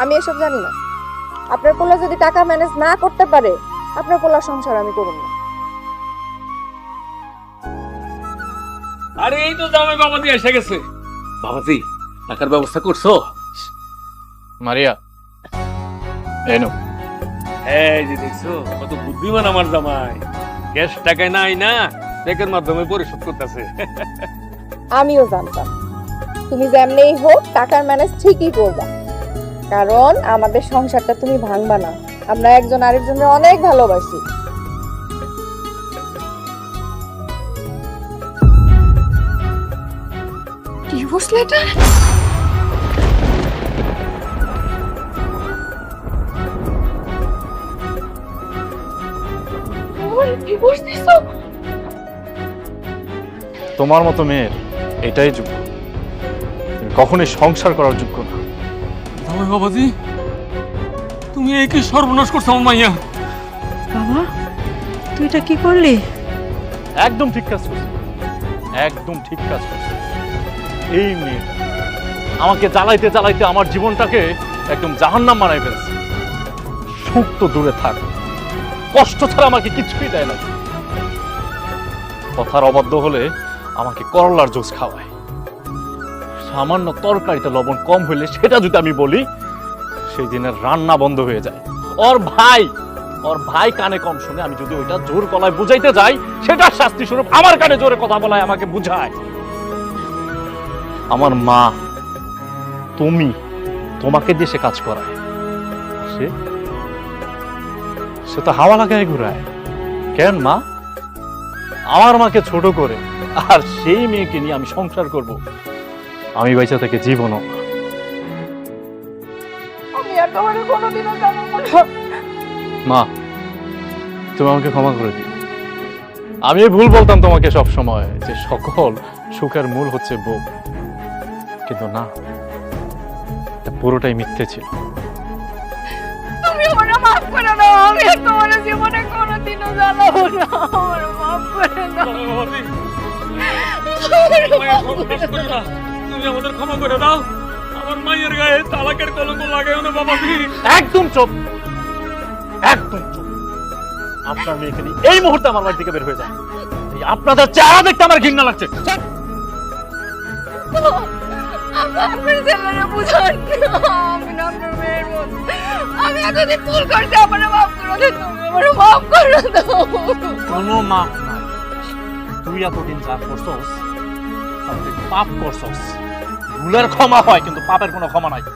আমি এসব জানি না। আপনার পোলা যদি টাকা ম্যানেজ না করতে পারে, আপনার পোলার সংসার আমি করব না। আরে এই তো জামাই বাবাজি এসে গেছে। বাবাজি টাকার ব্যবস্থা করছো? মারিয়া, এনো। এই যে দেখছো কত বুদ্ধিমান আমার জামাই, ক্যাশ টাকায় নাই না, চেকের মাধ্যমে পরিশোধ করতেছে। আমিও জানতাম তুমি যেমনেই হোক টাকার ম্যানেজ ঠিকই করবা, কারণ আমাদের সংসারটা তুমি ভাঙবা না। আমরা একজন আরেকজনের অনেক ভালোবাসি। Divorce letter? ডিভোর্স দিছো? তোমার মতো মেয়ের এটাই যোগ্য, তুমি কখনোই সংসার করার যোগ্য না। জামাই বাবাজি তুমি এই কি সর্বনাশ করছো আমার মাইয়া? বাবা, তুই এটা কি করলি? একদম ঠিক কাজ করছে, একদম ঠিক কাজ করছে। এই মেয়েটা আমাকে জ্বালাইতে জ্বালাইতে আমার জীবনটাকে একদম জাহান্নাম বানাই ফেলছে। সুখ তো দূরে থাক, কষ্ট ছাড়া আমাকে কিছুই দেয় না। কথার অবাধ্য হলে আমাকে করলার জুস খাওয়ায়। সামান্য তরকারিতে লবণ কম হইলে সেটা যদি আমি বলি, সেই দিনের রান্না বন্ধ হয়ে যায়। ওর ভাই কানে কম শুনে, আমি যদি ওইটা জোর গলায় বুঝাইতে যাই, সেটার শাস্তি স্বরূপ আমার কানে জোরে কথা বলায় আমাকে বুঝায়। আমার মা, তোমাকে দিয়ে সে কাজ করায়, সে তো হাওয়া লাগায় ঘুরায়। কেন মা? আমার মাকে ছোট করে আর সেই মেয়েকে নিয়ে আমি সংসার করব? আমি বাইচা থেকে জীবনও। আমি আর তোমারে কোনোদিনও জানবো না। মা, তুমি আমাকে ক্ষমা করে দিও। আমি ভুল বলতাম তোমাকে সব সময় যে সকল সুখের মূল হচ্ছে বউ, কিন্তু না, এটা পুরোটাই মিথ্যে ছিল। তুমি আমারে মাফ করে দাও। আমি আর তোমার জীবনে কোনোদিনও জানবো না। আমারে মাফ করে দাও। জামাই বাবাজি মায়ের সর্বনাশ করো না, তুমি আমাদের ক্ষমা করে দাও। আমার মায়ের গায়ে তালাকের কলঙ্ক লাগাইও না বাবাজি। একদম চুপ, একদম চুপ। আপনার মেয়েকে নিয়ে এই মুহূর্তে আমার বাড়ি থেকে বের হয়ে যায়। এই আপনাদের চেহারা দেখতে আমার ঘৃণা লাগছে। আপনার ছেলেরা বুঝান। আমি না আপনার মেয়ের মতো। আমি এতদিন ভুল করছি, আমারে মাফ করে দাও। তুমি আমারে মাফ করে দাও। কোনো মাপ নাই। তুই এতদিন যা করছস, তুই পাপ করছস। ভুলের ক্ষমা হয়, কিন্তু পাপের কোনো ক্ষমা নাই।